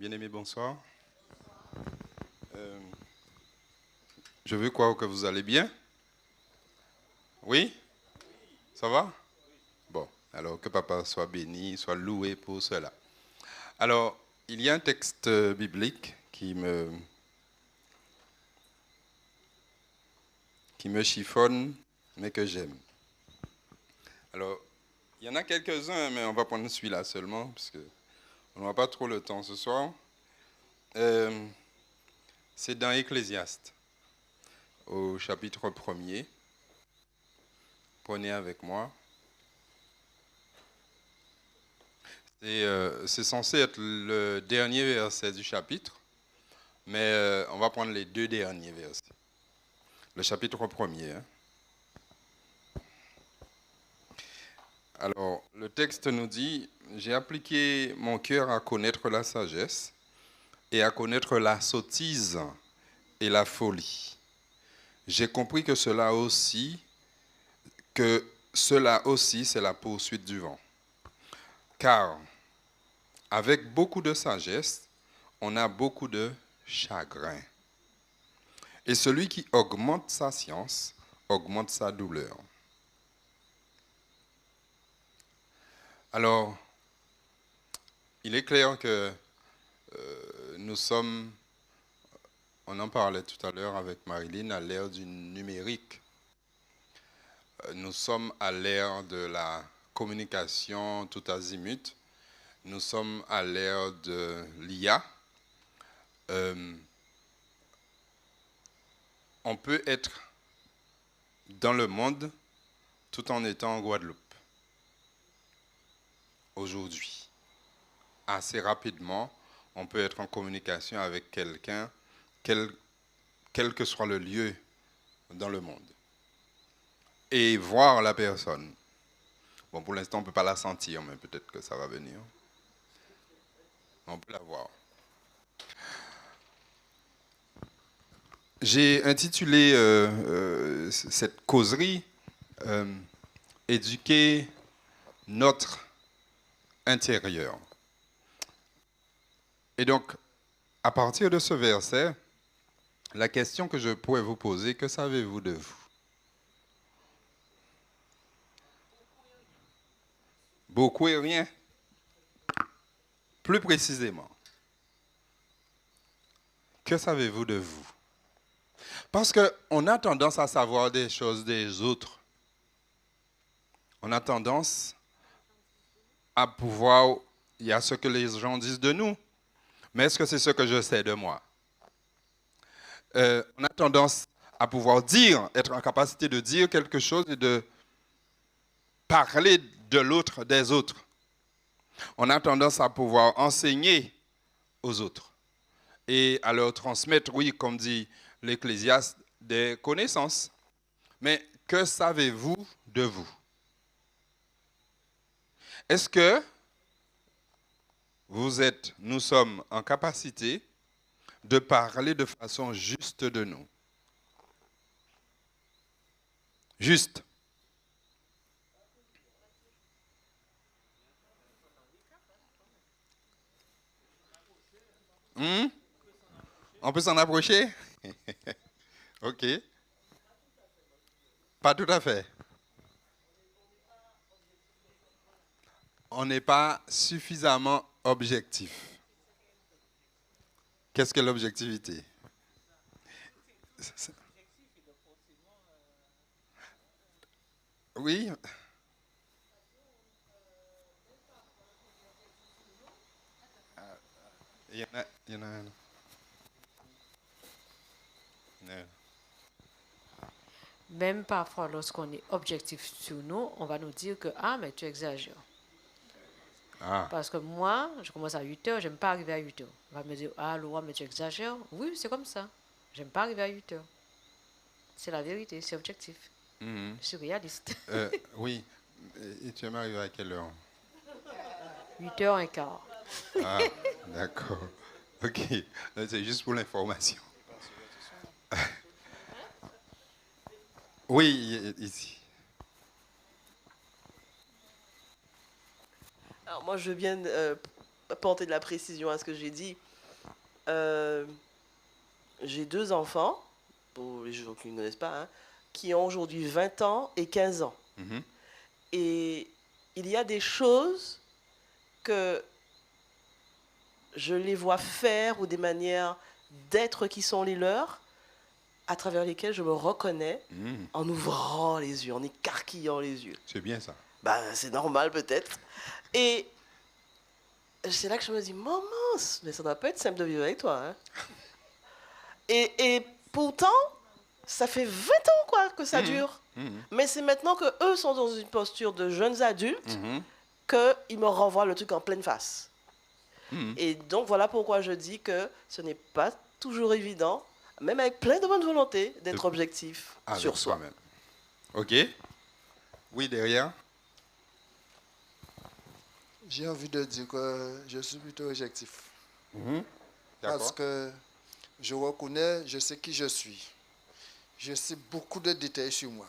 Bien-aimés, bonsoir. Je veux croire que vous allez bien. Oui? Ça va? Bon, alors que papa soit béni, soit loué pour cela. Alors, il y a un texte biblique qui me chiffonne, mais que j'aime. Alors, il y en a quelques-uns, mais on va prendre celui-là seulement, parce qu'on n'aura pas trop le temps ce soir. C'est dans Ecclésiaste, au chapitre 1er. Prenez avec moi. C'est censé être le dernier verset du chapitre, mais on va prendre les deux derniers versets. Le chapitre 1er. Alors, le texte nous dit, « J'ai appliqué mon cœur à connaître la sagesse et à connaître la sottise et la folie. J'ai compris que cela aussi, c'est la poursuite du vent. Car avec beaucoup de sagesse, on a beaucoup de chagrin. Et celui qui augmente sa science, augmente sa douleur. » Alors, il est clair que nous sommes, on en parlait tout à l'heure avec Marilyn, à l'ère du numérique. Nous sommes à l'ère de la communication tout azimut. Nous sommes à l'ère de l'IA. On peut être dans le monde tout en étant en Guadeloupe. Aujourd'hui, assez rapidement, on peut être en communication avec quelqu'un, quel que soit le lieu dans le monde, et voir la personne. Bon, pour l'instant, on ne peut pas la sentir, mais peut-être que ça va venir. On peut la voir. J'ai intitulé cette causerie « Éduquer notre intérieur ». Et donc, à partir de ce verset, la question que je pourrais vous poser, que savez-vous de vous? Beaucoup et rien. Plus précisément, que savez-vous de vous? Parce qu'on a tendance à savoir des choses des autres. On a tendance à pouvoir, il y a ce que les gens disent de nous, mais est-ce que c'est ce que je sais de moi? On a tendance à pouvoir dire, être en capacité de dire quelque chose et de parler de l'autre, des autres. On a tendance à pouvoir enseigner aux autres et à leur transmettre, oui, comme dit l'Ecclésiaste, des connaissances. Mais que savez-vous de vous? Est-ce que nous sommes en capacité de parler de façon juste de nous? Juste. On peut s'en approcher? Ok. Pas tout à fait. On n'est pas suffisamment objectif. Qu'est-ce que l'objectivité? Oui. Il y en a un. Même parfois, lorsqu'on est objectif sur nous, on va nous dire que « Ah, mais tu exagères. » Parce que moi, je commence à 8 heures, je n'aime pas arriver à 8 heures. On va me dire « Ah, Laura, mais tu exagères. » Oui, c'est comme ça. Je n'aime pas arriver à 8 heures. C'est la vérité, c'est objectif. Je suis réaliste. Oui. Et tu aimes arriver à quelle heure? 8h15. Ah, d'accord. Ok. C'est juste pour l'information. Oui, ici. Alors moi, je viens apporter de la précision à ce que j'ai dit. J'ai 2 enfants, pour les gens qui ne connaissent pas, hein, qui ont aujourd'hui 20 ans et 15 ans. Et il y a des choses que je les vois faire ou des manières d'être qui sont les leurs, à travers lesquelles je me reconnais en ouvrant les yeux, en écarquillant les yeux. C'est bien ça. C'est normal peut-être. Et c'est là que je me dis, maman, mais ça ne doit pas être simple de vivre avec toi. Hein. Et pourtant, ça fait 20 ans quoi, que ça dure. Mais c'est maintenant qu'eux sont dans une posture de jeunes adultes qu'ils me renvoient le truc en pleine face. Et donc voilà pourquoi je dis que ce n'est pas toujours évident, même avec plein de bonne volonté, d'être objectif sur soi. Même. OK. Oui, derrière. J'ai envie de dire que je suis plutôt objectif. Parce que je reconnais, je sais qui je suis. Je sais beaucoup de détails sur moi.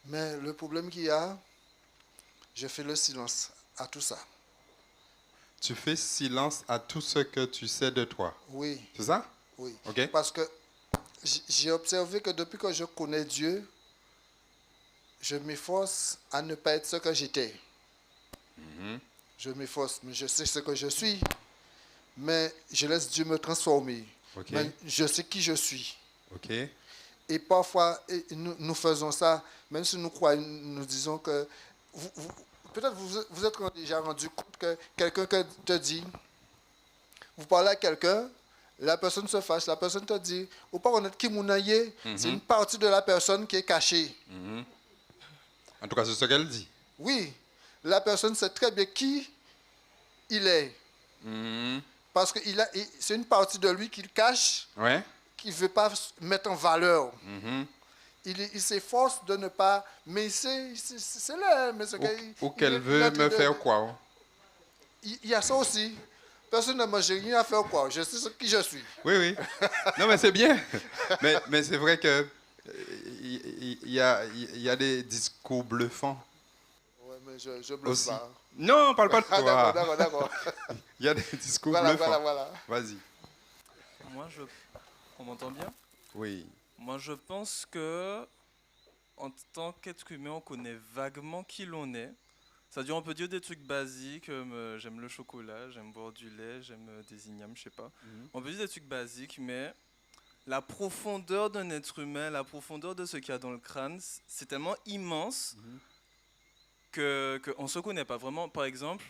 Mais le problème qu'il y a, je fais le silence à tout ça. Tu fais silence à tout ce que tu sais de toi. Oui. C'est ça? Oui. OK. Parce que j'ai observé que depuis que je connais Dieu, je m'efforce à ne pas être ce que j'étais. Je m'efforce, mais je sais ce que je suis. Mais je laisse Dieu me transformer. OK. Mais je sais qui je suis. OK. Et parfois, nous faisons ça, même si nous croyons, nous disons que... Peut-être vous êtes déjà rendu compte que quelqu'un te dit, vous parlez à quelqu'un, la personne se fâche, la personne te dit, ou pas honnête qui mounaye, c'est une partie de la personne qui est cachée. En tout cas, c'est ce qu'elle dit. Oui, la personne sait très bien qui il est. Parce que c'est une partie de lui qu'il cache, qu'il ne veut pas mettre en valeur. Il s'efforce de ne pas... Mais c'est là. Ou qu'elle veut me faire quoi? Il y a ça aussi. Personne ne mange rien à faire quoi. Je sais qui je suis. Oui, oui. Non, mais c'est bien. mais c'est vrai que il y a des discours bluffants. Oui, mais je bluffe pas. Non, on parle pas de toi. D'accord. Il y a des discours bluffants. Voilà. Vas-y. On m'entend bien? Oui. Moi, je pense que en tant qu'être humain, on connaît vaguement qui l'on est. C'est-à-dire, on peut dire des trucs basiques, comme j'aime le chocolat, j'aime boire du lait, j'aime des ignames, je sais pas. On peut dire des trucs basiques, mais la profondeur d'un être humain, la profondeur de ce qu'il y a dans le crâne, c'est tellement immense qu'on ne se connaît pas vraiment. Par exemple,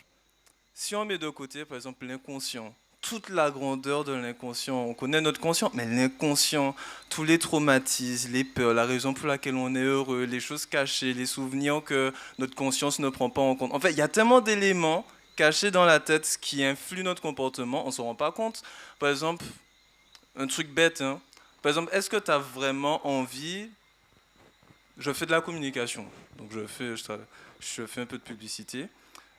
si on met de côté, par exemple, l'inconscient, toute la grandeur de l'inconscient, on connaît notre conscient, mais l'inconscient, tous les traumatismes, les peurs, la raison pour laquelle on est heureux, les choses cachées, les souvenirs que notre conscience ne prend pas en compte. En fait, il y a tellement d'éléments cachés dans la tête qui influent notre comportement, on ne s'en rend pas compte. Par exemple, un truc bête, hein. Par exemple, est-ce que tu as vraiment envie... Je fais de la communication, donc je fais un peu de publicité.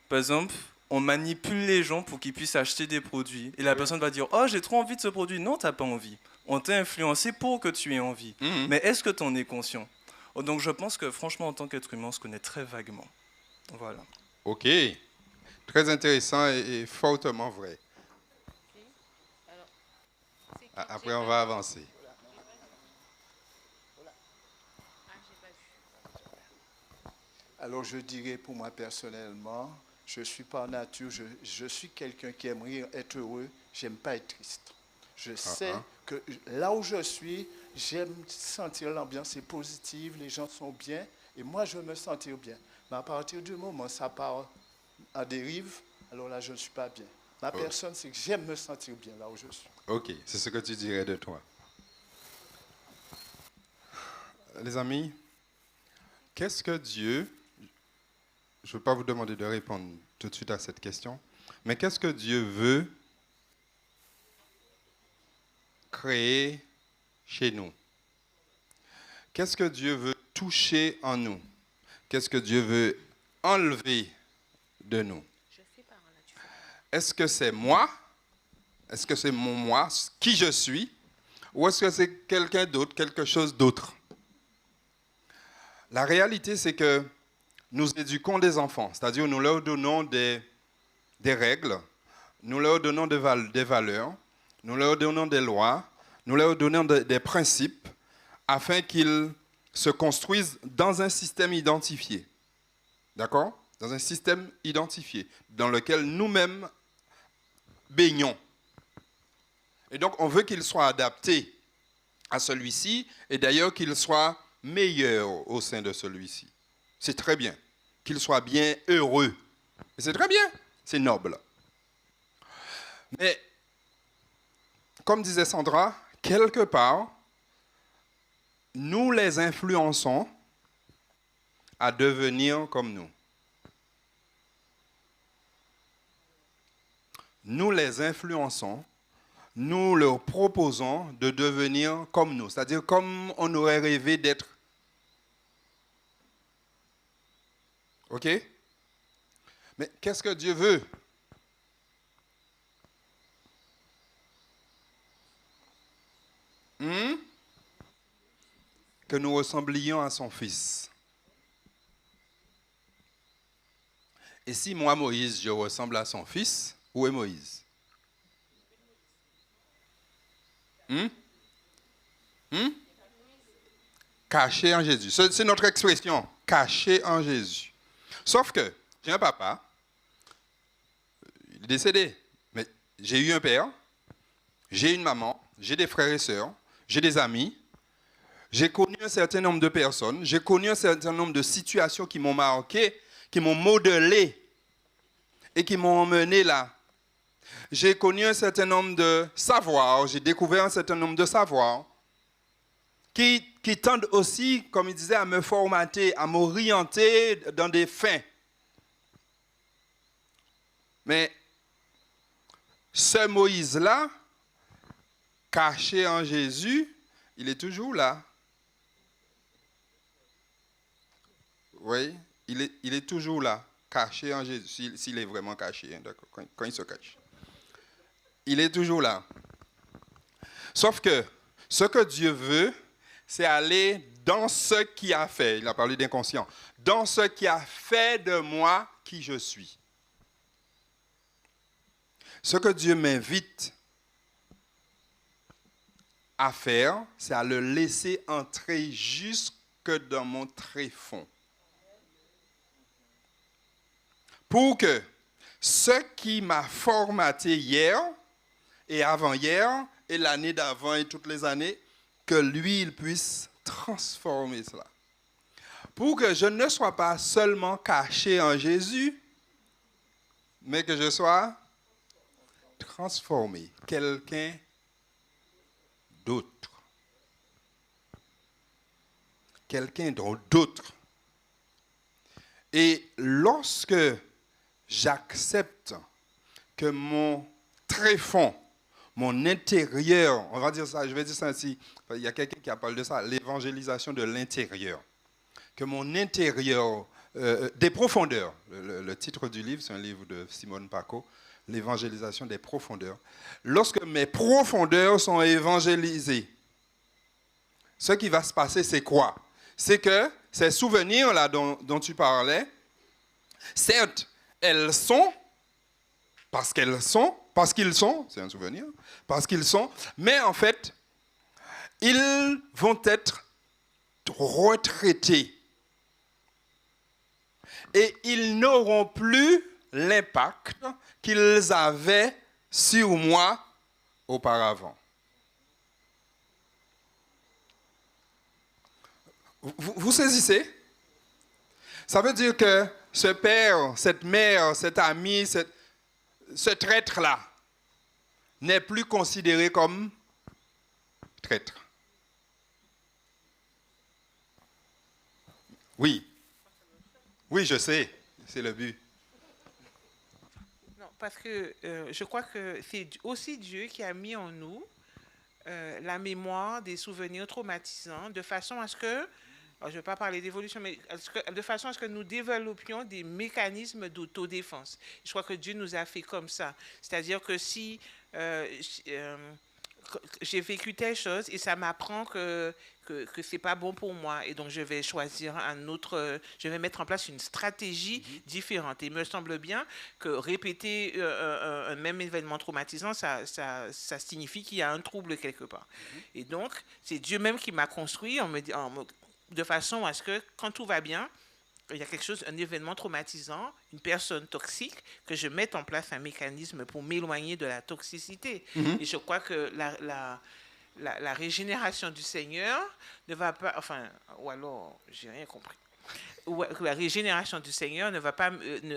Par exemple, on manipule les gens pour qu'ils puissent acheter des produits. Et la personne va dire « Oh, j'ai trop envie de ce produit. » Non, tu n'as pas envie. On t'a influencé pour que tu aies envie. Mais est-ce que tu en es conscient? Donc je pense que franchement, en tant qu'être humain, on se connaît très vaguement. Voilà. OK. Très intéressant et fortement vrai. Après, on va avancer. Alors je dirais pour moi personnellement, je suis par nature, je suis quelqu'un qui aimerait être heureux, j'aime pas être triste. Je sais que là où je suis, j'aime sentir l'ambiance est positive, les gens sont bien, et moi je veux me sentir bien. Mais à partir du moment où ça part à dérive, alors là je ne suis pas bien. Ma personne, c'est que j'aime me sentir bien là où je suis. OK, c'est ce que tu dirais de toi. Les amis, qu'est-ce que Dieu... Je ne veux pas vous demander de répondre tout de suite à cette question, mais qu'est-ce que Dieu veut créer chez nous? Qu'est-ce que Dieu veut toucher en nous? Qu'est-ce que Dieu veut enlever de nous? Est-ce que c'est moi? Est-ce que c'est mon moi, qui je suis? Ou est-ce que c'est quelqu'un d'autre, quelque chose d'autre? La réalité, c'est que nous éduquons des enfants, c'est-à-dire nous leur donnons des règles, nous leur donnons des valeurs, nous leur donnons des lois, nous leur donnons des principes afin qu'ils se construisent dans un système identifié. D'accord? Dans un système identifié, dans lequel nous-mêmes baignons. Et donc, on veut qu'il soit adapté à celui-ci, et d'ailleurs qu'il soit meilleur au sein de celui-ci. C'est très bien. Qu'il soit bien heureux. Et c'est très bien. C'est noble. Mais, comme disait Sandra, quelque part, nous les influençons à devenir comme nous. Nous les influençons, nous leur proposons de devenir comme nous, c'est-à-dire comme on aurait rêvé d'être. OK? Mais qu'est-ce que Dieu veut? Que nous ressemblions à son Fils. Et si moi, Moïse, je ressemble à son Fils, où est Moïse? Caché en Jésus. C'est notre expression, caché en Jésus. Sauf que j'ai un papa, il est décédé, mais j'ai eu un père, j'ai une maman, j'ai des frères et sœurs, j'ai des amis, j'ai connu un certain nombre de personnes, j'ai connu un certain nombre de situations qui m'ont marqué, qui m'ont modelé et qui m'ont emmené là. J'ai connu un certain nombre de savoirs, j'ai découvert un certain nombre de savoirs qui tendent aussi, comme il disait, à me formater, à m'orienter dans des fins. Mais ce Moïse-là, caché en Jésus, il est toujours là. Oui, il est toujours là, caché en Jésus, s'il est vraiment caché, hein, d'accord, quand il se cache. Il est toujours là. Sauf que ce que Dieu veut, c'est aller dans ce qui a fait, il a parlé d'inconscient, dans ce qui a fait de moi qui je suis. Ce que Dieu m'invite à faire, c'est à le laisser entrer jusque dans mon tréfonds. Pour que ce qui m'a formaté hier et avant-hier et l'année d'avant et toutes les années, que lui, il puisse transformer cela. Pour que je ne sois pas seulement caché en Jésus, mais que je sois transformé, quelqu'un d'autre. Quelqu'un d'autre. Et lorsque j'accepte que mon tréfonds, mon intérieur, on va dire ça, je vais dire ça ainsi, il y a quelqu'un qui a parlé de ça, l'évangélisation de l'intérieur. Que mon intérieur, des profondeurs, le titre du livre, c'est un livre de Simone Paco, l'évangélisation des profondeurs. Lorsque mes profondeurs sont évangélisées, ce qui va se passer, c'est quoi? C'est que ces souvenirs-là dont tu parlais, certes, elles sont, parce qu'ils sont, c'est un souvenir, parce qu'ils sont, mais en fait, ils vont être retraités. Et ils n'auront plus l'impact qu'ils avaient sur moi auparavant. Vous saisissez? Ça veut dire que ce père, cette mère, cet ami, ce traître-là n'est plus considéré comme traître. Oui. Oui, je sais. C'est le but. Non, parce que je crois que c'est aussi Dieu qui a mis en nous la mémoire des souvenirs traumatisants de façon à ce que, alors je ne vais pas parler d'évolution, mais de façon à ce que nous développions des mécanismes d'autodéfense. Je crois que Dieu nous a fait comme ça. C'est-à-dire que si j'ai vécu telle chose et ça m'apprend que que c'est pas bon pour moi et donc je vais choisir je vais mettre en place une stratégie différente. Et il me semble bien que répéter un même événement traumatisant, ça signifie qu'il y a un trouble quelque part. Et donc, c'est Dieu même qui m'a construit de façon à ce que quand tout va bien, il y a un événement traumatisant, une personne toxique, que je mette en place un mécanisme pour m'éloigner de la toxicité. Et je crois que la régénération du Seigneur ne va pas, ou alors, j'ai rien compris. La régénération du Seigneur ne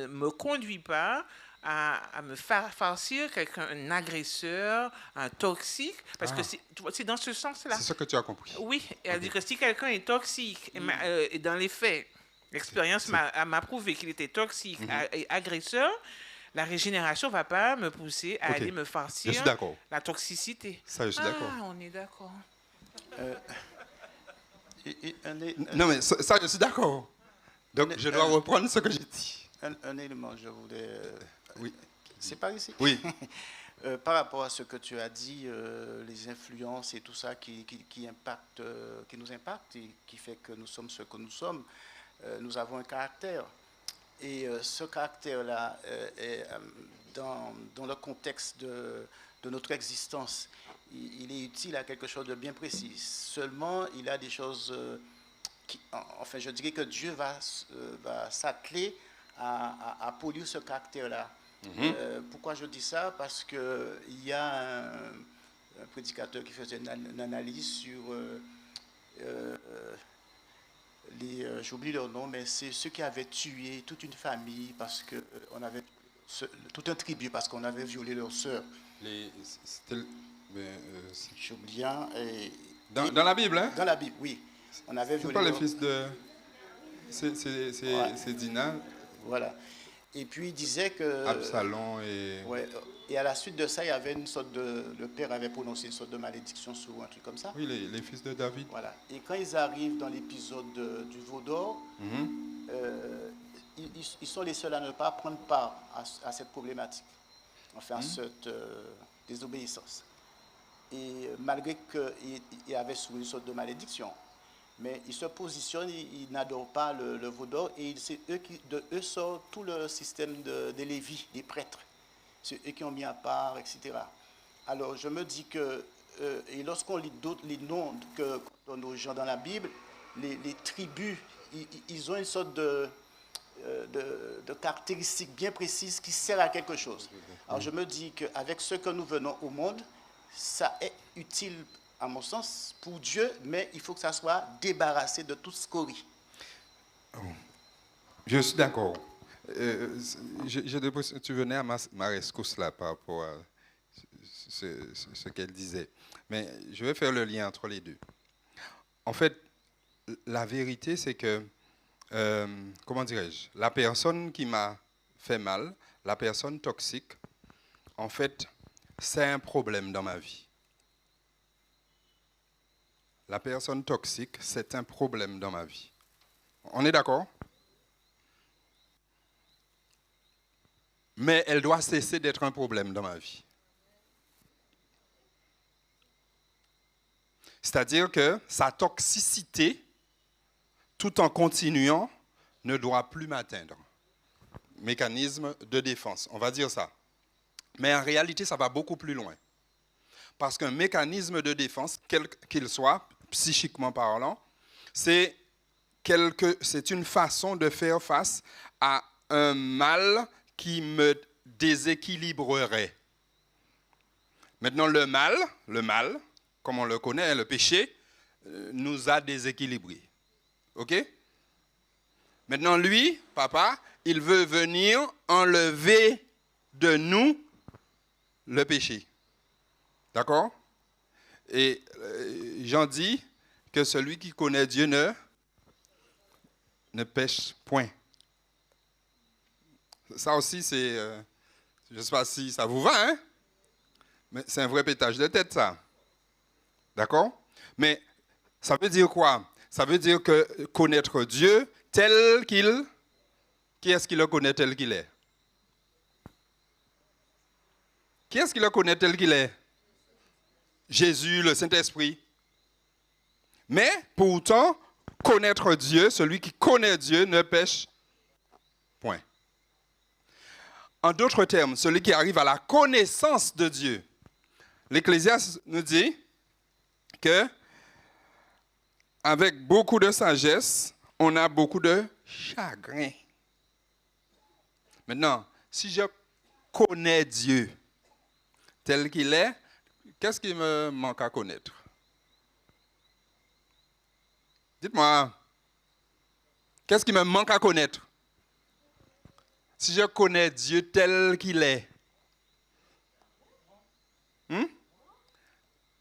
me conduit pas à me farcir quelqu'un, un agresseur, un toxique, parce que c'est dans ce sens-là. C'est ce que tu as compris. Oui, elle dit que si quelqu'un est toxique, et dans les faits, l'expérience m'a prouvé qu'il était toxique et agresseur, la régénération ne va pas me pousser à aller me farcir la toxicité. Ça, je suis d'accord. On est d'accord. Non, mais ça, je suis d'accord. Donc, je dois reprendre ce que j'ai dit. Un élément, je voulais... oui. C'est par ici? Oui. Par rapport à ce que tu as dit, les influences et tout ça qui nous impactent et qui fait que nous sommes ce que nous sommes, nous avons un caractère. Et ce caractère-là, dans le contexte de notre existence, il est utile à quelque chose de bien précis. Seulement, il y a des choses je dirais que Dieu va s'atteler à polir ce caractère-là. Pourquoi je dis ça? Parce qu'il y a un prédicateur qui faisait une analyse sur j'oublie leur nom, mais c'est ceux qui avaient tué toute une famille parce qu'on avait tout un tribu parce qu'on avait violé leur sœur. J'oublie un. Dans la Bible, hein? Dans la Bible, oui. On avait violé. C'est pas le fils de. C'est Dina. Voilà. Et puis il disait que. Absalom et. Ouais. Et à la suite de ça, il y avait une sorte de. Le père avait prononcé une sorte de malédiction sur un truc comme ça. Oui, les fils de David. Voilà. Et quand ils arrivent dans l'épisode du veau d'or, ils sont les seuls à ne pas prendre part à cette problématique, à cette désobéissance. Et malgré qu'il y avait sous une sorte de malédiction, mais ils se positionnent, ils n'adorent pas le veau d'or, et c'est de eux sort tout le système des lévites, des prêtres. C'est eux qui ont mis à part, etc. Alors je me dis que, et lorsqu'on lit les noms que donne aux gens dans la Bible, les tribus, ils ont une sorte de caractéristiques bien précises qui servent à quelque chose. Alors je me dis qu'avec ce que nous venons au monde, ça est utile à mon sens pour Dieu, mais il faut que ça soit débarrassé de toute scorie. Je suis d'accord. Tu venais à ma rescousse là par rapport à ce qu'elle disait. Mais je vais faire le lien entre les deux. En fait, la vérité, c'est que, comment dirais-je, la personne qui m'a fait mal, la personne toxique, en fait, c'est un problème dans ma vie. La personne toxique, c'est un problème dans ma vie. On est d'accord? Mais elle doit cesser d'être un problème dans ma vie. C'est-à-dire que sa toxicité, tout en continuant, ne doit plus m'atteindre. Mécanisme de défense, on va dire ça. Mais en réalité, ça va beaucoup plus loin. Parce qu'un mécanisme de défense, quel qu'il soit, psychiquement parlant, c'est une façon de faire face à un mal qui me déséquilibrerait. Maintenant, le mal, comme on le connaît, le péché, nous a déséquilibrés. OK? Maintenant, lui, papa, il veut venir enlever de nous le péché. D'accord? Et Jean dit que celui qui connaît Dieu ne pêche point. Ça aussi, c'est... je ne sais pas si ça vous va, hein? Mais c'est un vrai pétage de tête, ça. D'accord? Mais ça veut dire quoi? Ça veut dire que connaître Dieu tel qu'il... Qui est-ce qui le connaît tel qu'il est? Qui est-ce qui le connaît tel qu'il est? Jésus, le Saint-Esprit. Mais pourtant, connaître Dieu, celui qui connaît Dieu ne pêche point. En d'autres termes, celui qui arrive à la connaissance de Dieu. L'Ecclésiaste nous dit que avec beaucoup de sagesse, on a beaucoup de chagrin. Maintenant, si je connais Dieu tel qu'il est, qu'est-ce qui me manque à connaître? Dites-moi, qu'est-ce qui me manque à connaître? Si je connais Dieu tel qu'il est,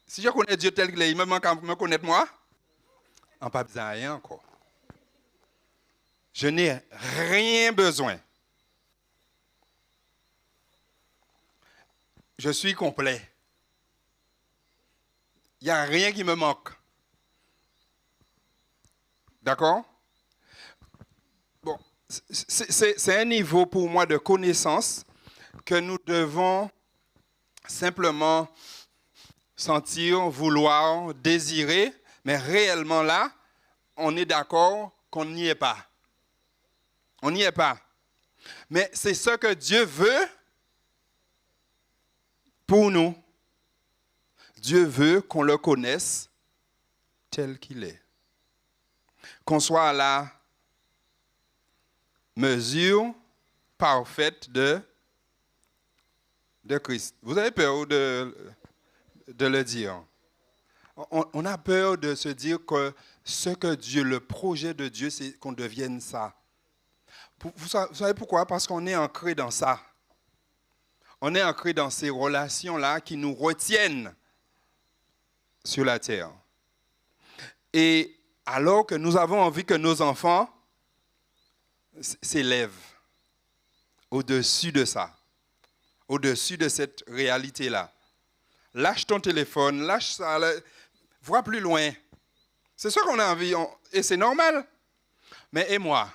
si je connais Dieu tel qu'il est, il me manque à me connaître moi? En pas besoin de rien encore. Je n'ai rien besoin. Je suis complet. Il n'y a rien qui me manque. D'accord? Bon, c'est un niveau pour moi de connaissance que nous devons simplement sentir, vouloir, désirer, mais réellement là, on est d'accord qu'on n'y est pas. On n'y est pas. Mais c'est ce que Dieu veut pour nous. Dieu veut qu'on le connaisse tel qu'il est. Qu'on soit à la mesure parfaite de Christ. Vous avez peur de le dire? On a peur de se dire que ce que Dieu, le projet de Dieu, c'est qu'on devienne ça. Vous savez pourquoi? Parce qu'on est ancré dans ça. On est ancré dans ces relations-là qui nous retiennent sur la terre. Et alors que nous avons envie que nos enfants s'élèvent au-dessus de ça, au-dessus de cette réalité-là. Lâche ton téléphone, lâche ça, vois plus loin. C'est sûr qu'on a envie, et c'est normal. Mais et moi?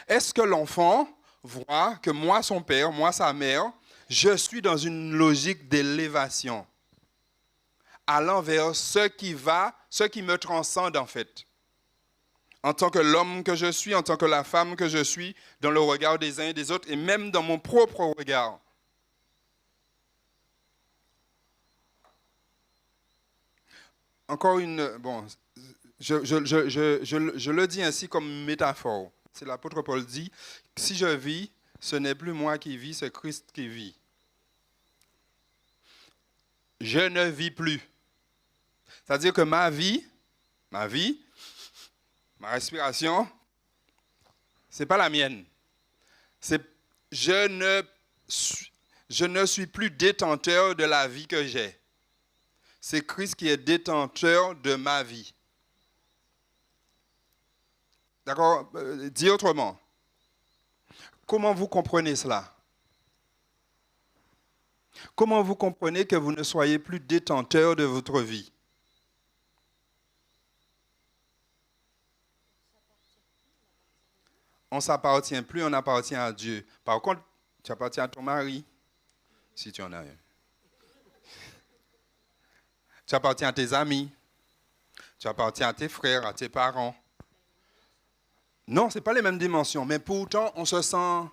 Est-ce que l'enfant voit que moi, son père, moi, sa mère, je suis dans une logique d'élévation, allant vers ce qui me transcende en fait. En tant que l'homme que je suis, en tant que la femme que je suis, dans le regard des uns et des autres, et même dans mon propre regard. Encore je le dis ainsi comme métaphore. C'est l'apôtre Paul dit, si je vis, ce n'est plus moi qui vis, c'est Christ qui vit. Je ne vis plus. C'est-à-dire que ma vie, ma respiration, ce n'est pas la mienne. Je ne suis plus détenteur de la vie que j'ai. C'est Christ qui est détenteur de ma vie. D'accord? Dit autrement, comment vous comprenez cela? Comment vous comprenez que vous ne soyez plus détenteur de votre vie? On ne s'appartient plus, on appartient à Dieu. Par contre, tu appartiens à ton mari, si tu en as un. Tu appartiens à tes amis. Tu appartiens à tes frères, à tes parents. Non, ce n'est pas les mêmes dimensions, mais pourtant, on se sent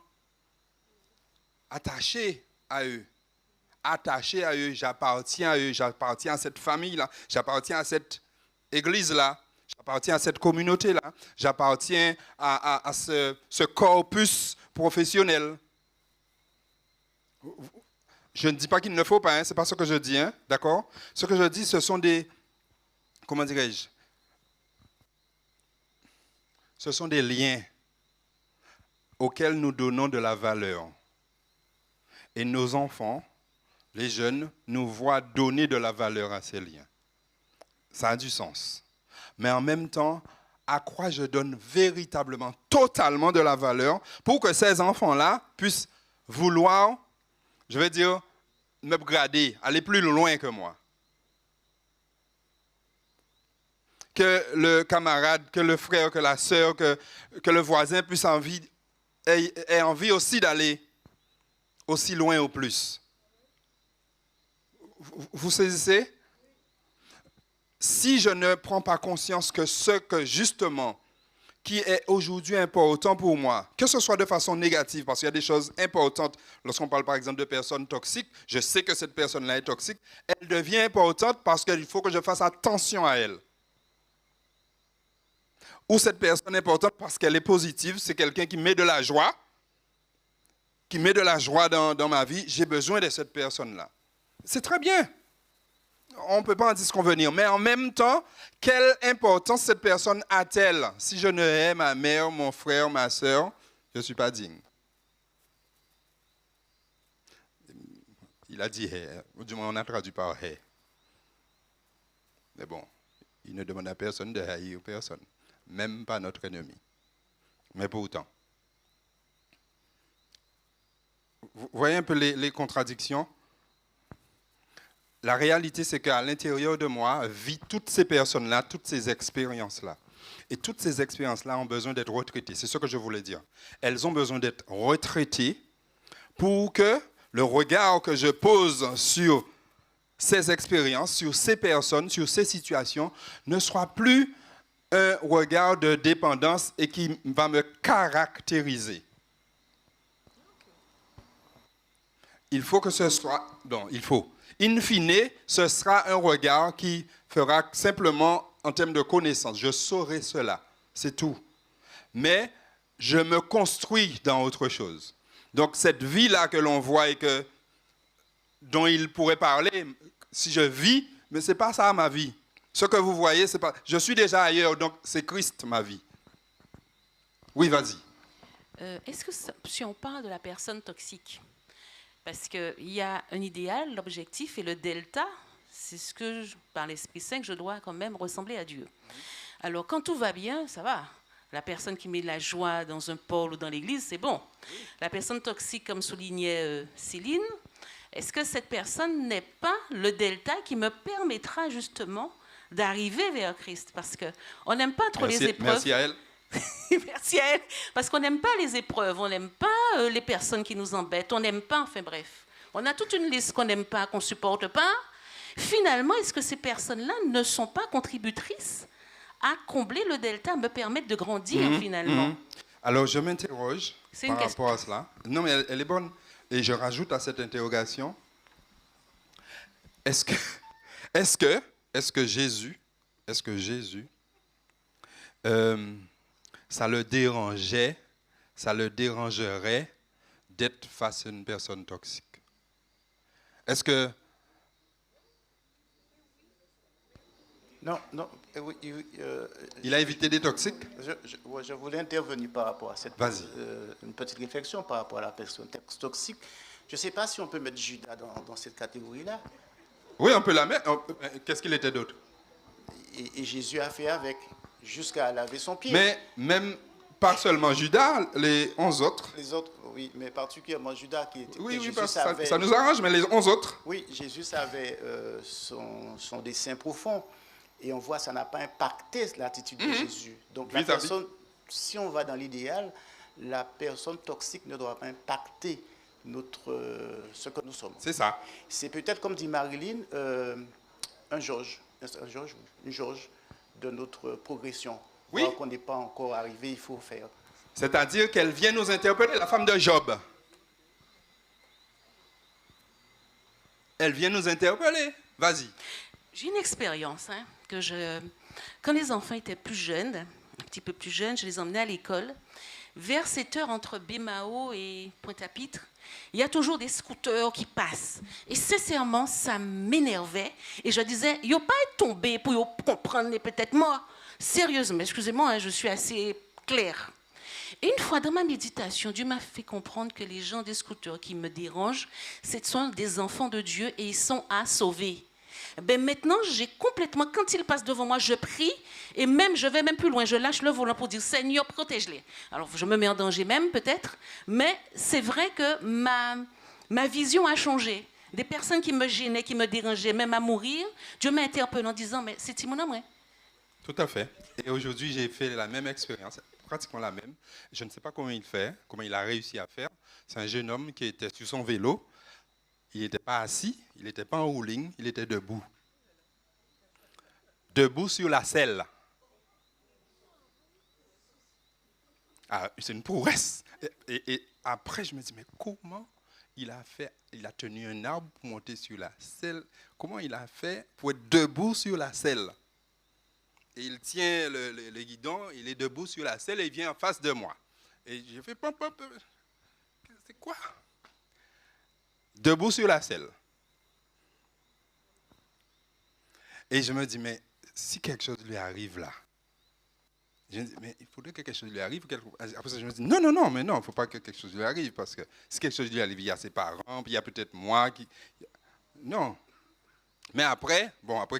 attaché à eux. Attaché à eux, j'appartiens à eux, j'appartiens à cette famille-là, j'appartiens à cette église-là, j'appartiens à cette communauté-là, j'appartiens à ce corpus professionnel. Je ne dis pas qu'il ne faut pas, ce n'est pas ce que je dis, d'accord? Ce que je dis, ce sont des, comment dirais-je? Ce sont des liens auxquels nous donnons de la valeur. Et nos enfants, les jeunes, nous voient donner de la valeur à ces liens. Ça a du sens. Mais en même temps, à quoi je donne véritablement, totalement de la valeur pour que ces enfants-là puissent vouloir, je vais dire, m'upgrader, aller plus loin que moi. Que le camarade, que le frère, que la sœur, que le voisin puisse ait envie aussi d'aller aussi loin au plus. Vous saisissez? si je ne prends pas conscience que ce que justement qui est aujourd'hui important pour moi, que ce soit de façon négative, parce qu'il y a des choses importantes, lorsqu'on parle par exemple de personnes toxiques, je sais que cette personne-là est toxique, elle devient importante parce qu'il faut que je fasse attention à elle. Ou cette personne est importante parce qu'elle est positive, c'est quelqu'un qui met de la joie, dans ma vie, j'ai besoin de cette personne-là. C'est très bien. On ne peut pas en disconvenir. Mais en même temps, quelle importance cette personne a-t-elle? Si je ne hais ma mère, mon frère, ma soeur, je ne suis pas digne. Il a dit hais, ou du moins on a traduit par hais. Mais bon, il ne demande à personne de haïr personne, même pas notre ennemi. Mais pourtant, vous voyez un peu les contradictions? La réalité, c'est qu'à l'intérieur de moi, vit toutes ces personnes-là, toutes ces expériences-là. Et toutes ces expériences-là ont besoin d'être retraitées. C'est ce que je voulais dire. Elles ont besoin d'être retraitées pour que le regard que je pose sur ces expériences, sur ces personnes, sur ces situations, ne soit plus un regard de dépendance et qui va me caractériser. Il faut que ce soit... Non, il faut... In fine, ce sera un regard qui fera simplement en termes de connaissance. Je saurai cela, c'est tout. Mais je me construis dans autre chose. Donc cette vie-là que l'on voit et dont il pourrait parler, si je vis, mais ce n'est pas ça ma vie. Ce que vous voyez, c'est pas... Je suis déjà ailleurs, donc c'est Christ ma vie. Oui, vas-y. Est-ce que si on parle de la personne toxique, parce qu'il y a un idéal, l'objectif et le delta, c'est ce que, par l'Esprit Saint, que je dois quand même ressembler à Dieu. Alors, quand tout va bien, ça va. La personne qui met de la joie dans un pôle ou dans l'église, c'est bon. La personne toxique, comme soulignait Céline, est-ce que cette personne n'est pas le delta qui me permettra justement d'arriver vers Christ? Parce qu'on n'aime pas trop les épreuves. Merci à elle. Merci à elle. Parce qu'on n'aime pas les épreuves, on n'aime pas les personnes qui nous embêtent, on n'aime pas, enfin bref. On a toute une liste qu'on n'aime pas, qu'on ne supporte pas. Finalement, est-ce que ces personnes-là ne sont pas contributrices à combler le delta, à me permettre de grandir finalement? Alors, je m'interroge par rapport à cela. Non, mais elle est bonne. Et je rajoute à cette interrogation, est-ce que Jésus, ça le dérangerait d'être face à une personne toxique? Est-ce que... Non. Il a évité des toxiques? Je voulais intervenir par rapport à cette une petite réflexion par rapport à la personne toxique. Je ne sais pas si on peut mettre Judas dans cette catégorie-là. Oui, on peut la mettre. Qu'est-ce qu'il était d'autre? Et Jésus a fait avec, jusqu'à laver son pied. Mais même pas seulement Judas, les 11 autres. Les autres, oui, mais particulièrement Judas qui était... Oui, parce que ça nous arrange, mais les 11 autres. Oui, Jésus avait son dessein profond. Et on voit que ça n'a pas impacté l'attitude de Jésus. Donc la personne, si on va dans l'idéal, la personne toxique ne doit pas impacter ce que nous sommes. C'est ça. C'est peut-être, comme dit Marilyn, une jauge de notre progression. Oui. Alors qu'on n'est pas encore arrivé, il faut faire. C'est-à-dire qu'elle vient nous interpeller, la femme de Job. Elle vient nous interpeller. Vas-y. J'ai une expérience, quand les enfants étaient plus jeunes, un petit peu plus jeunes, je les emmenais à l'école. Vers cette heure entre Bémao et Pointe-à-Pitre, il y a toujours des scooters qui passent. Et sincèrement, ça m'énervait. Et je disais, il n'y a pas être tombé pour comprendre peut-être moi. Sérieusement, excusez-moi, je suis assez claire. Et une fois dans ma méditation, Dieu m'a fait comprendre que les gens des scooters qui me dérangent, ce sont des enfants de Dieu et ils sont à sauver. Ben maintenant, j'ai complètement, quand ils passent devant moi, je prie et même, je vais même plus loin, je lâche le volant pour dire Seigneur, protège-les. Alors, je me mets en danger même, peut-être, mais c'est vrai que ma vision a changé. Des personnes qui me gênaient, qui me dérangeaient, même à mourir, Dieu m'a interpellé en disant, mais c'est mon amour. Tout à fait. Et aujourd'hui, j'ai fait la même expérience, pratiquement la même. Je ne sais pas comment il fait, comment il a réussi à faire. C'est un jeune homme qui était sur son vélo. Il n'était pas assis, il n'était pas en rouling, il était debout. debout sur la selle. Ah, c'est une prouesse. Et après, je me dis, mais comment il a fait? Il a tenu un arbre pour monter sur la selle. Comment il a fait pour être debout sur la selle? Et il tient le guidon, il est debout sur la selle et il vient en face de moi. Et je fais, c'est quoi? Debout sur la selle. Et je me dis, mais si quelque chose lui arrive là, je me dis, mais il faudrait que quelque chose lui arrive. Après ça, je me dis, non, il ne faut pas que quelque chose lui arrive, parce que si quelque chose lui arrive, il y a ses parents, puis il y a peut-être moi qui... Non. Mais après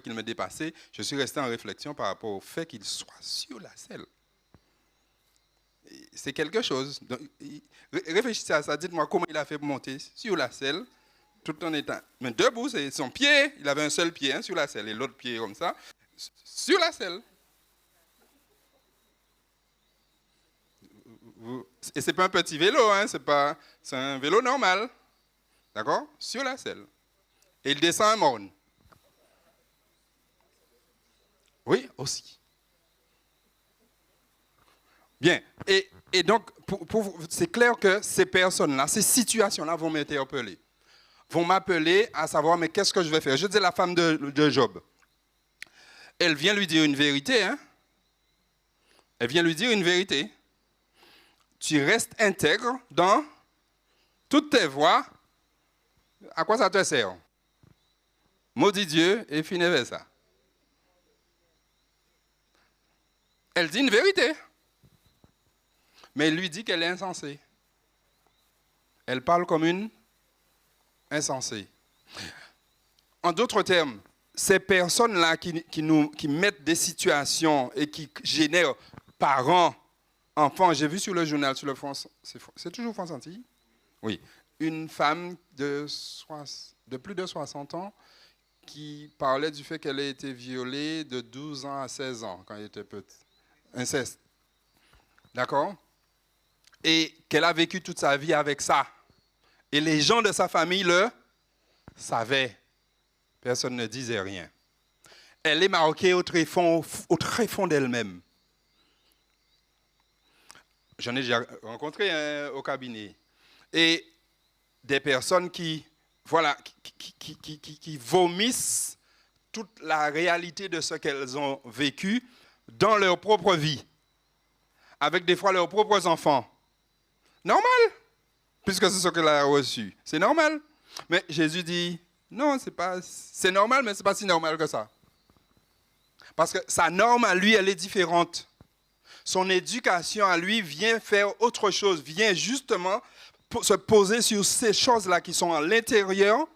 qu'il me dépassé, je suis resté en réflexion par rapport au fait qu'il soit sur la selle. C'est quelque chose. Donc, réfléchissez à ça, dites-moi comment il a fait pour monter sur la selle, tout en étant... Mais debout, c'est son pied, il avait un seul pied sur la selle, et l'autre pied comme ça, sur la selle. Et c'est pas un petit vélo, hein, c'est un vélo normal, d'accord, sur la selle. Et il descend un morne. Oui, aussi. Bien. Et donc, c'est clair que ces personnes-là, ces situations-là vont m'interpeller, vont m'appeler à savoir, mais qu'est-ce que je vais faire? Je dis la femme de Job. Elle vient lui dire une vérité, hein? Elle vient lui dire une vérité. Tu restes intègre dans toutes tes voies, à quoi ça te sert? Maudit Dieu et finis ça. Elle dit une vérité, mais elle lui dit qu'elle est insensée. Elle parle comme une insensée. En d'autres termes, ces personnes-là qui mettent des situations et qui génèrent parents, enfant, j'ai vu sur le journal, sur le France, c'est toujours France Antilles? Oui. Une femme de plus de 60 ans qui parlait du fait qu'elle a été violée de 12 ans à 16 ans quand elle était petite. Inceste. D'accord? Et qu'elle a vécu toute sa vie avec ça. Et les gens de sa famille le savaient. Personne ne disait rien. Elle est marquée au très fond d'elle-même. J'en ai déjà rencontré au cabinet. Et des personnes qui vomissent toute la réalité de ce qu'elles ont vécu dans leur propre vie, avec des fois leurs propres enfants. Normal, puisque c'est ce qu'elle a reçu. C'est normal. Mais Jésus dit, non, c'est normal, mais ce n'est pas si normal que ça. Parce que sa norme à lui, elle est différente. Son éducation à lui vient faire autre chose, vient justement se poser sur ces choses-là qui sont à l'intérieur,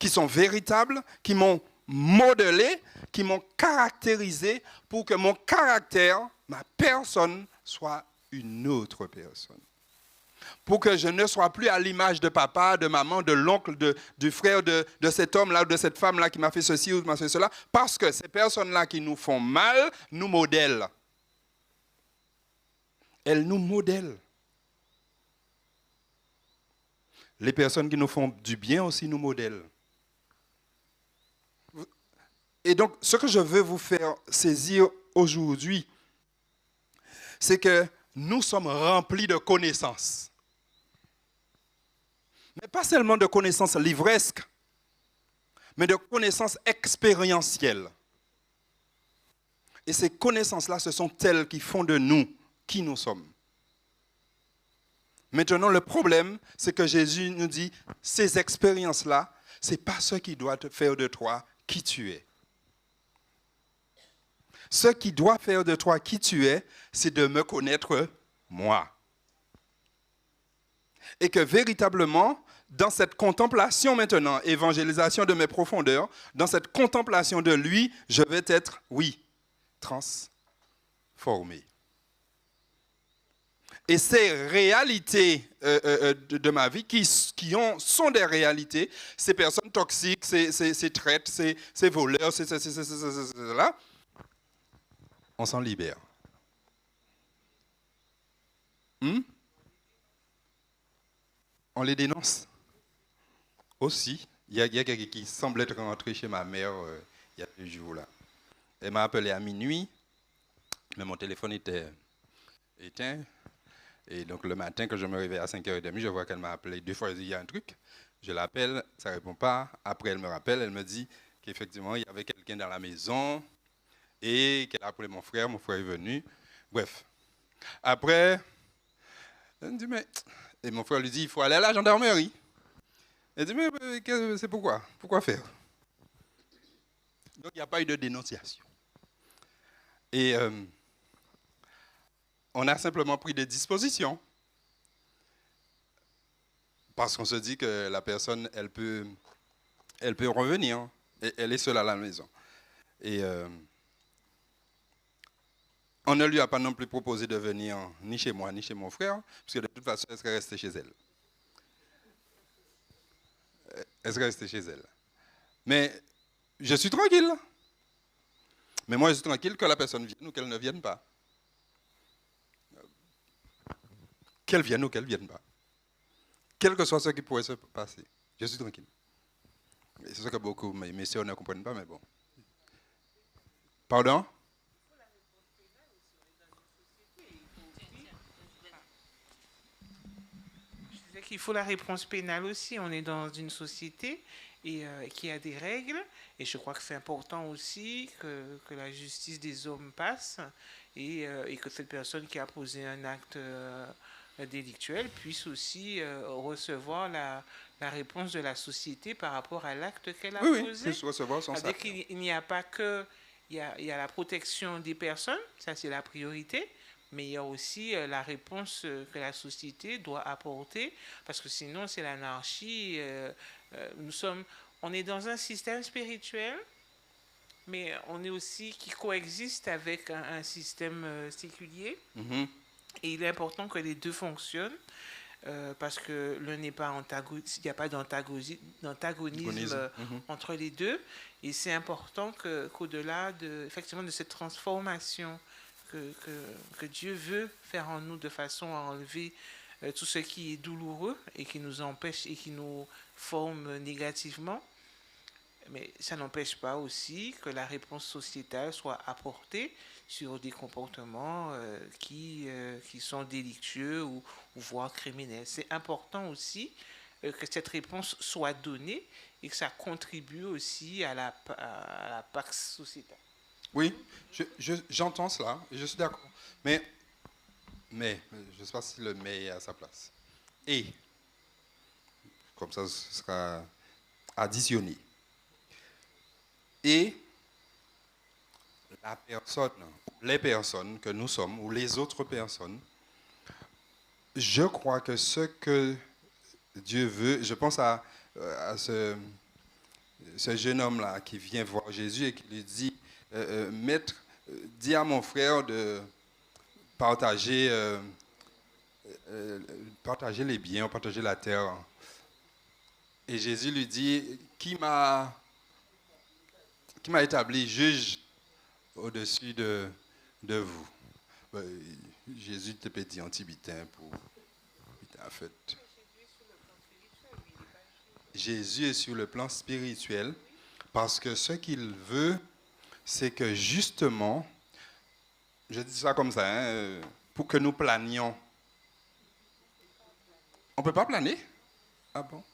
qui sont véritables, qui m'ont modelé, qui m'ont caractérisé pour que mon caractère, ma personne, soit une autre personne. Pour que je ne sois plus à l'image de papa, de maman, de l'oncle, du frère, de cet homme-là ou de cette femme-là qui m'a fait ceci ou m'a fait cela, parce que ces personnes-là qui nous font mal nous modèlent. Elles nous modèlent. Les personnes qui nous font du bien aussi nous modèlent. Et donc, ce que je veux vous faire saisir aujourd'hui, c'est que nous sommes remplis de connaissances. Mais pas seulement de connaissances livresques, mais de connaissances expérientielles. Et ces connaissances-là, ce sont elles qui font de nous qui nous sommes. Maintenant, le problème, c'est que Jésus nous dit, ces expériences-là, ce n'est pas ce qui doit faire de toi qui tu es. Ce qui doit faire de toi qui tu es, c'est de me connaître moi. Et que véritablement, dans cette contemplation maintenant, évangélisation de mes profondeurs, dans cette contemplation de lui, je vais être, oui, transformé. Et ces réalités de ma vie sont des réalités, ces personnes toxiques, ces traites, ces voleurs, ces là, on s'en libère. On les dénonce aussi. Il y a quelqu'un qui semble être rentré chez ma mère il y a 2 jours là. Elle m'a appelé à minuit, mais mon téléphone était éteint. Et donc, le matin, quand je me réveille à 5h30, je vois qu'elle m'a appelé 2 fois. Il y a un truc. Je l'appelle, ça ne répond pas. Après, elle me rappelle, elle me dit qu'effectivement, il y avait quelqu'un dans la maison et qu'elle a appelé mon frère est venu. Bref. Après, elle me dit, mais... Et mon frère lui dit, il faut aller à la gendarmerie. Elle dit, mais c'est pourquoi? Pourquoi faire? Donc, il n'y a pas eu de dénonciation. Et on a simplement pris des dispositions. Parce qu'on se dit que la personne, elle peut revenir. Et elle est seule à la maison. Et on ne lui a pas non plus proposé de venir ni chez moi, ni chez mon frère, parce que de toute façon, elle serait restée chez elle. Elle serait restée chez elle. Mais je suis tranquille. Mais moi, je suis tranquille que la personne vienne ou qu'elle ne vienne pas. Qu'elle vienne ou qu'elle ne vienne pas. Quel que soit ce qui pourrait se passer. Je suis tranquille. C'est ce que beaucoup de mes soeurs ne comprennent pas, mais bon. Pardon? Je disais qu'il faut la réponse pénale aussi. On est dans une société et qui a des règles. Et je crois que c'est important aussi que la justice des hommes passe et que cette personne qui a posé un acte délictuel puisse aussi recevoir la réponse de la société par rapport à l'acte qu'elle a posé. Oui, puisse recevoir son C'est-à-dire sac. qu'il n'y a pas que... Il y a la protection des personnes, ça c'est la priorité, mais il y a aussi la réponse que la société doit apporter, parce que sinon c'est l'anarchie. On est dans un système spirituel, mais on est aussi qui coexiste avec un système séculier. Et il est important que les deux fonctionnent, parce que l'un n'est pas antagoniste, il n'y a pas d'antagonisme entre les deux. Et c'est important qu'au-delà effectivement, de cette transformation que Dieu veut faire en nous de façon à enlever tout ce qui est douloureux et qui nous empêche et qui nous forme négativement, mais ça n'empêche pas aussi que la réponse sociétale soit apportée sur des comportements qui sont délictueux ou voire criminels. C'est important aussi que cette réponse soit donnée et que ça contribue aussi à la pax sociétale. Oui, j'entends cela, et je suis d'accord. Mais, je ne sais pas si le mais est à sa place. Et, comme ça, ce sera additionné. Et la personne, les personnes que nous sommes, ou les autres personnes, je crois que ce que Dieu veut, je pense à ce jeune homme-là qui vient voir Jésus et qui lui dit, Maître, dis à mon frère de partager les biens, partager la terre. Et Jésus lui dit, qui m'a établi juge au-dessus de vous? Jésus te pédit en tibitain pour en fait. Jésus est sur le plan spirituel parce que ce qu'il veut, c'est que justement, je dis ça comme ça, pour que nous planions. On ne peut pas planer? Ah bon?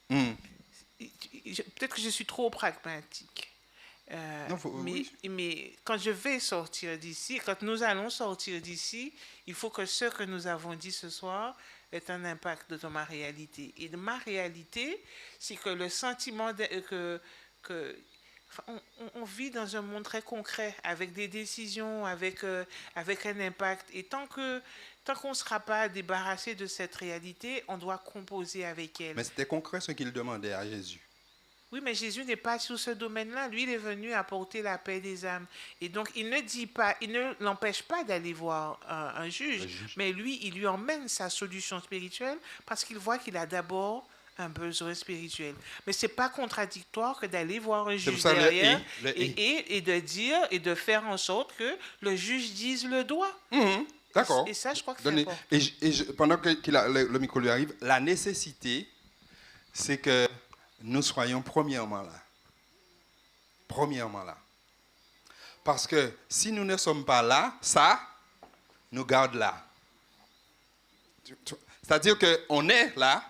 Peut-être que je suis trop pragmatique. Mais quand je vais sortir d'ici, quand nous allons sortir d'ici, il faut que ce que nous avons dit ce soir ait un impact dans ma réalité. Et de ma réalité, c'est que le sentiment on vit dans un monde très concret, avec des décisions, avec un impact. Et tant qu'on ne sera pas débarrassé de cette réalité, on doit composer avec elle. Mais c'était concret ce qu'il demandait à Jésus. Oui, mais Jésus n'est pas sur ce domaine-là. Lui, il est venu apporter la paix des âmes. Et donc, il ne l'empêche pas d'aller voir un juge, mais lui, il lui emmène sa solution spirituelle parce qu'il voit qu'il a d'abord un besoin spirituel. Mais ce n'est pas contradictoire que d'aller voir un juge derrière et de dire et de faire en sorte que le juge dise le droit. D'accord. Et ça, je crois que c'est important. Pendant que le micro lui arrive, la nécessité, c'est que nous soyons premièrement là. Premièrement là. Parce que si nous ne sommes pas là, ça nous garde là. C'est-à-dire qu'on est là,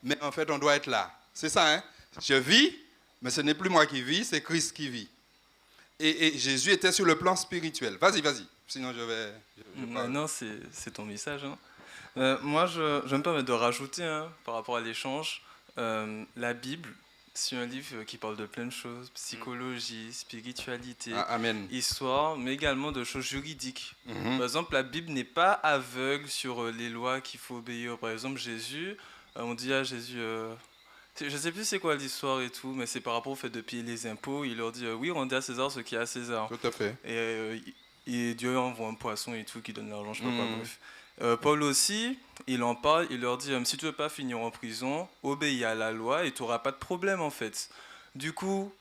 mais en fait on doit être là. C'est ça, hein? Je vis, mais ce n'est plus moi qui vis, c'est Christ qui vit. Et Jésus était sur le plan spirituel. Vas-y, sinon je vais... Non, c'est ton message. Hein. Moi, je me permets de rajouter, par rapport à l'échange, la Bible, c'est un livre qui parle de plein de choses, psychologie, spiritualité, histoire, mais également de choses juridiques. Par exemple, la Bible n'est pas aveugle sur les lois qu'il faut obéir. Par exemple, Jésus, on dit à Jésus... je ne sais plus c'est quoi l'histoire et tout, mais c'est par rapport au fait de payer les impôts. Il leur dit oui, rendez à César ce qui est à César. Tout à fait. Et Dieu envoie un poisson et tout qui donne l'argent, je ne sais pas quoi, bref. Paul aussi, il en parle, il leur dit si tu ne veux pas finir en prison, obéis à la loi et tu n'auras pas de problème en fait. Du coup,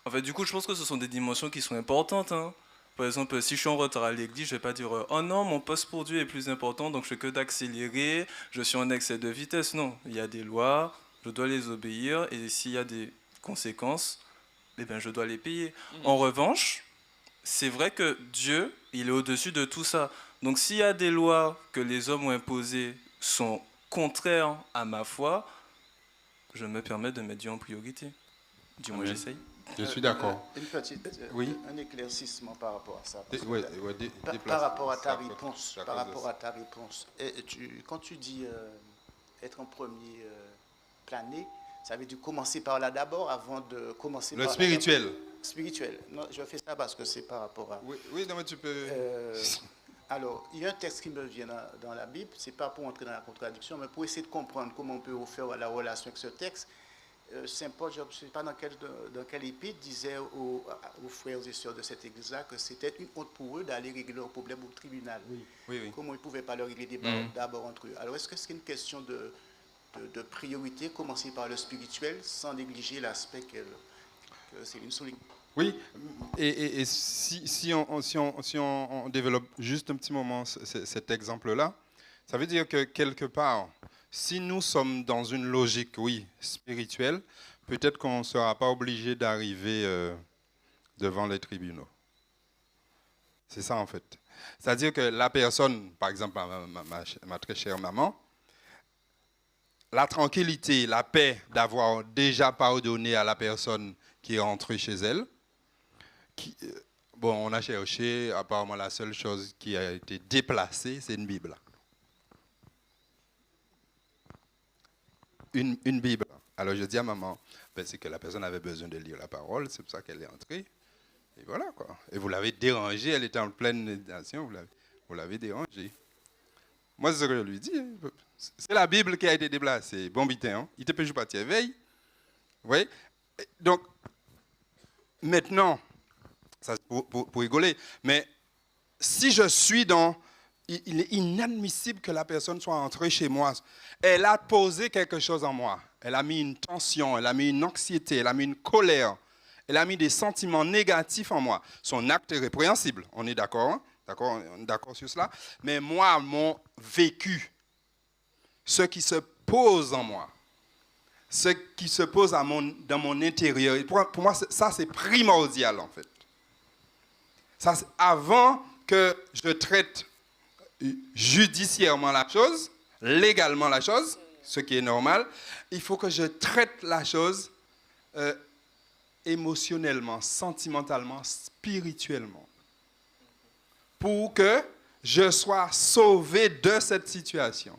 je pense que ce sont des dimensions qui sont importantes. Hein. Par exemple, si je suis en retard à l'église, je ne vais pas dire oh non, mon poste pour Dieu est plus important, donc je fais que d'accélérer, je suis en excès de vitesse. Non, il y a des lois, je dois les obéir et s'il y a des conséquences, eh bien, je dois les payer. En revanche, c'est vrai que Dieu, il est au-dessus de tout ça. Donc s'il y a des lois que les hommes ont imposées sont contraires à ma foi, je me permets de mettre Dieu en priorité. Du moins, j'essaye. Je suis d'accord. Une petite, un éclaircissement par rapport à ça. Par rapport à ta réponse. Quand tu dis être en premier plané, ça veut dire commencer par là d'abord avant de commencer par... Le spirituel. Spirituel. Non, je fais ça parce que c'est par rapport à... Oui, non, mais tu peux... Alors, il y a un texte qui me vient dans la Bible, c'est pas pour entrer dans la contradiction, mais pour essayer de comprendre comment on peut faire la relation avec ce texte. Saint Paul, je ne sais pas dans quel épître, disait aux frères et sœurs de cette église-là que c'était une honte pour eux d'aller régler leurs problèmes au tribunal. Oui. Comment ils ne pouvaient pas leur régler d'abord entre eux. Alors, est-ce que c'est une question de priorité, commencer par le spirituel, sans négliger l'aspect que c'est une souligne? Oui, et si on développe juste un petit moment cet exemple-là, ça veut dire que quelque part, si nous sommes dans une logique, spirituelle, peut-être qu'on ne sera pas obligé d'arriver devant les tribunaux. C'est ça en fait. C'est-à-dire que la personne, par exemple ma très chère maman, la tranquillité, la paix d'avoir déjà pardonné à la personne qui est rentrée chez elle, on a cherché, apparemment la seule chose qui a été déplacée, c'est une Bible. Une Bible. Alors je dis à maman, c'est que la personne avait besoin de lire la parole, c'est pour ça qu'elle est entrée. Et voilà quoi. Et vous l'avez dérangée, elle était en pleine méditation, vous l'avez dérangée. Moi c'est ce que je lui dis. C'est la Bible qui a été déplacée. Bon bitin, hein? Il te peut jouer partir veille. Vous voyez? Donc, maintenant, ça pour rigoler, mais si je suis il est inadmissible que la personne soit entrée chez moi. Elle a posé quelque chose en moi. Elle a mis une tension, elle a mis une anxiété, elle a mis une colère, elle a mis des sentiments négatifs en moi. Son acte est répréhensible, on est d'accord, hein? On est d'accord sur cela. Mais moi, mon vécu, ce qui se pose en moi, ce qui se pose dans mon intérieur, pour moi, ça c'est primordial en fait. Ça, avant que je traite judiciairement la chose, légalement la chose, ce qui est normal, il faut que je traite la chose émotionnellement, sentimentalement, spirituellement, pour que je sois sauvé de cette situation.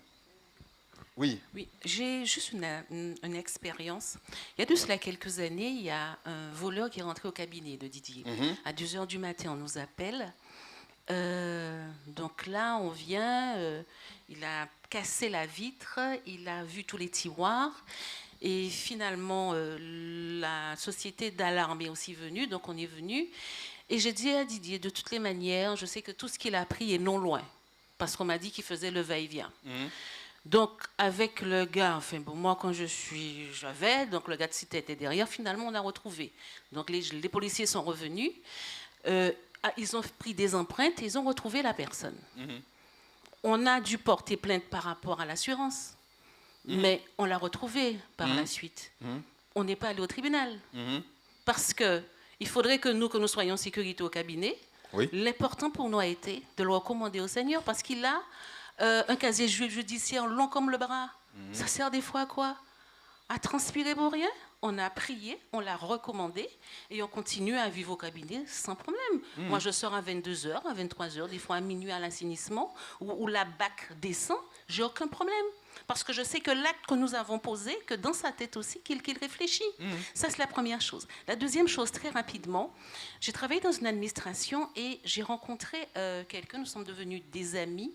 Oui. Oui, j'ai juste une expérience. Il y a de cela quelques années, il y a un voleur qui est rentré au cabinet de Didier. À 2h du matin, on nous appelle. Donc là, on vient, il a cassé la vitre, il a vu tous les tiroirs. Et finalement, la société d'alarme est aussi venue, donc on est venu. Et j'ai dit à Didier, de toutes les manières, je sais que tout ce qu'il a pris est non loin, parce qu'on m'a dit qu'il faisait le va-et-vient. Donc, avec le gars, moi, quand j'avais, donc le gars de cité était derrière, finalement, on a retrouvé. Donc, les policiers sont revenus, ils ont pris des empreintes et ils ont retrouvé la personne. On a dû porter plainte par rapport à l'assurance. Mais on l'a retrouvé par la suite. On n'est pas allé au tribunal. Parce qu'il faudrait que nous soyons en sécurité au cabinet. Oui. L'important pour nous a été de le recommander au Seigneur parce qu'il a un casier judiciaire long comme le bras. Ça sert des fois à quoi? À transpirer pour rien. On a prié, on l'a recommandé et on continue à vivre au cabinet sans problème. Moi, je sors à 22h, à 23h, des fois à minuit à l'assainissement où la BAC descend, j'ai aucun problème. Parce que je sais que l'acte que nous avons posé, que dans sa tête aussi, qu'il réfléchit. Ça, c'est la première chose. La deuxième chose, très rapidement, j'ai travaillé dans une administration et j'ai rencontré quelqu'un, nous sommes devenus des amis.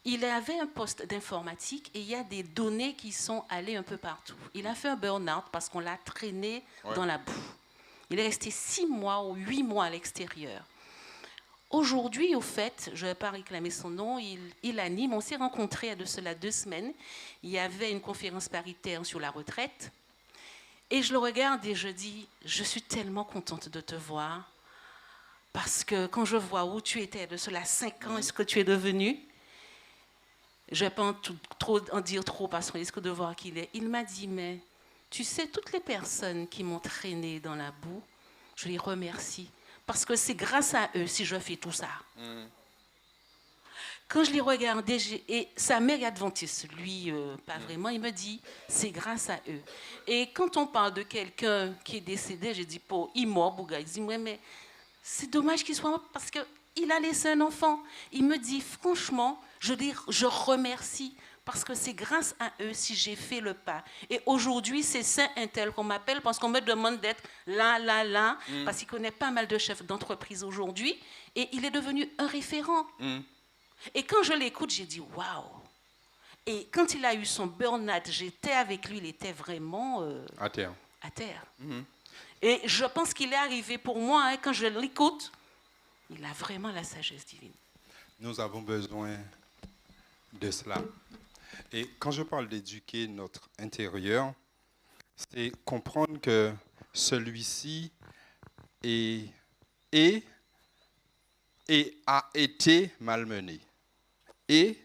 Il avait un poste d'informatique et il y a des données qui sont allées un peu partout. Il a fait un burn-out parce qu'on l'a traîné dans la boue. Il est resté 6 mois ou 8 mois à l'extérieur. Aujourd'hui, au fait, je ne vais pas réclamer son nom, il anime, on s'est rencontrés il y a de cela 2 semaines. Il y avait une conférence paritaire sur la retraite. Et je le regarde et je dis, je suis tellement contente de te voir. Parce que quand je vois où tu étais de cela 5 ans et ce que tu es devenu, je ne vais pas en dire trop parce qu'on risque de voir qui il est. Il m'a dit, mais tu sais, toutes les personnes qui m'ont traîné dans la boue, je les remercie. Parce que c'est grâce à eux si je fais tout ça. Quand je les regardais, et sa mère est adventiste, lui, pas vraiment, il me dit, c'est grâce à eux. Et quand on parle de quelqu'un qui est décédé, j'ai dit, pour il mort, Bouga, il dit, ouais, mais c'est dommage qu'il soit mort parce qu'il a laissé un enfant. Il me dit, franchement, je remercie parce que c'est grâce à eux si j'ai fait le pas. Et aujourd'hui, c'est Saint Intel qu'on m'appelle parce qu'on me demande d'être là, parce qu'il connaît pas mal de chefs d'entreprise aujourd'hui et il est devenu un référent. Et quand je l'écoute, j'ai dit « waouh ». Et quand il a eu son burn-out, j'étais avec lui, il était vraiment à terre. Et je pense qu'il est arrivé pour moi, hein, quand je l'écoute, il a vraiment la sagesse divine. Nous avons besoin de cela. Et quand je parle d'éduquer notre intérieur, c'est comprendre que celui-ci a été malmené. Et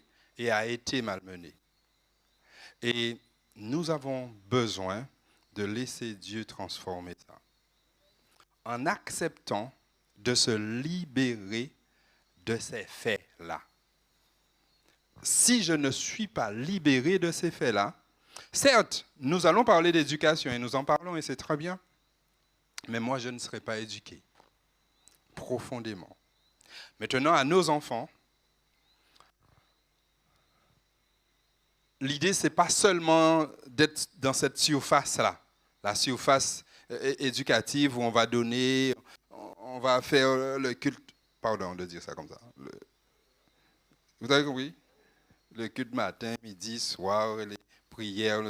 a été malmené. Et nous avons besoin de laisser Dieu transformer ça. En acceptant de se libérer de ces faits-là. Si je ne suis pas libéré de ces faits-là, certes, nous allons parler d'éducation et nous en parlons et c'est très bien, mais moi je ne serai pas éduqué profondément. Maintenant, à nos enfants, l'idée, ce n'est pas seulement d'être dans cette surface-là, la surface éducative où on va donner, on va faire le culte, pardon de dire ça comme ça. Vous avez compris? Le culte matin, midi, soir, les prières.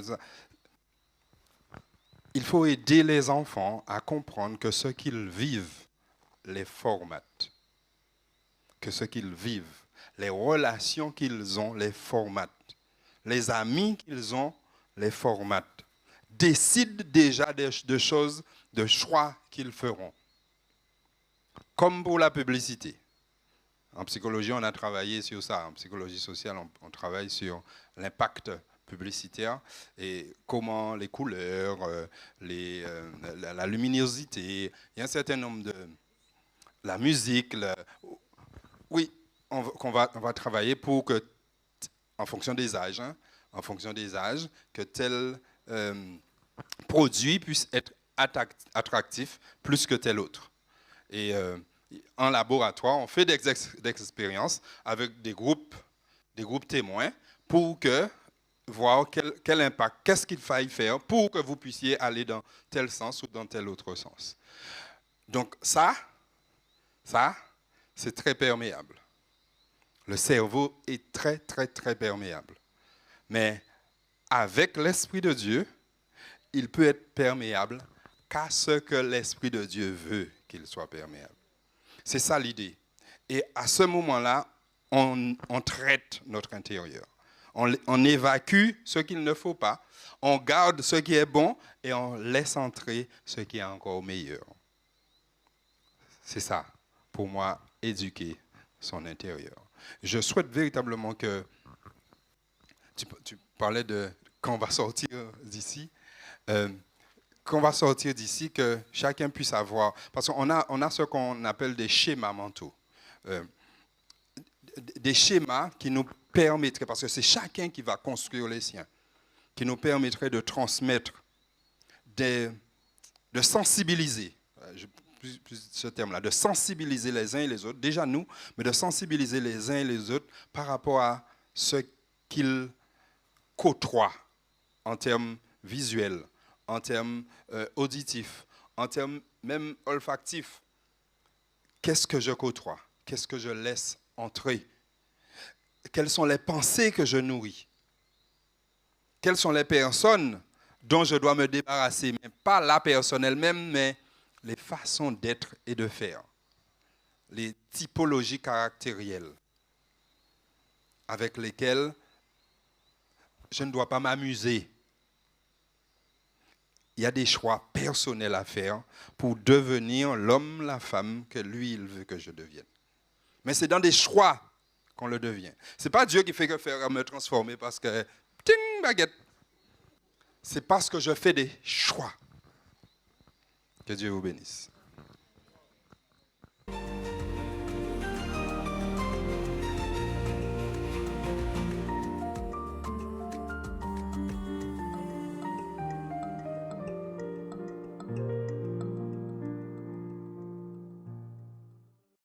Il faut aider les enfants à comprendre que ce qu'ils vivent les formate. Que ce qu'ils vivent, les relations qu'ils ont les formatent. Les amis qu'ils ont les formatent. Décident déjà de choses, de choix qu'ils feront. Comme pour la publicité. En psychologie, on a travaillé sur ça. En psychologie sociale, on travaille sur l'impact publicitaire et comment les couleurs, la luminosité, il y a un certain nombre de... La musique, oui, on va travailler pour que, en fonction des âges, que tel produit puisse être attractif plus que tel autre. Et en laboratoire, on fait des expériences avec des groupes témoins pour voir quel impact, qu'est-ce qu'il faille faire pour que vous puissiez aller dans tel sens ou dans tel autre sens. Donc ça, c'est très perméable. Le cerveau est très, très, très perméable. Mais avec l'Esprit de Dieu, il peut être perméable qu'à ce que l'Esprit de Dieu veut qu'il soit perméable. C'est ça l'idée. Et à ce moment-là, on traite notre intérieur. On évacue ce qu'il ne faut pas. On garde ce qui est bon et on laisse entrer ce qui est encore meilleur. C'est ça, pour moi, éduquer son intérieur. Je souhaite véritablement que... Tu parlais de quand on va sortir d'ici, que chacun puisse avoir, parce qu'on a ce qu'on appelle des schémas mentaux, des schémas qui nous permettraient, parce que c'est chacun qui va construire les siens, qui nous permettraient de transmettre, de sensibiliser, ce terme-là, de sensibiliser les uns et les autres, déjà nous, mais de sensibiliser les uns et les autres par rapport à ce qu'ils côtoient en termes visuels, en termes auditifs, en termes même olfactifs. Qu'est-ce que je côtoie? Qu'est-ce que je laisse entrer? Quelles sont les pensées que je nourris? Quelles sont les personnes dont je dois me débarrasser? Mais pas la personne elle-même, mais les façons d'être et de faire. Les typologies caractérielles avec lesquelles je ne dois pas m'amuser. Il y a des choix personnels à faire pour devenir l'homme, la femme que lui, il veut que je devienne. Mais c'est dans des choix qu'on le devient. Ce n'est pas Dieu qui fait que faire me transformer parce que, ting, baguette. C'est parce que je fais des choix. Que Dieu vous bénisse.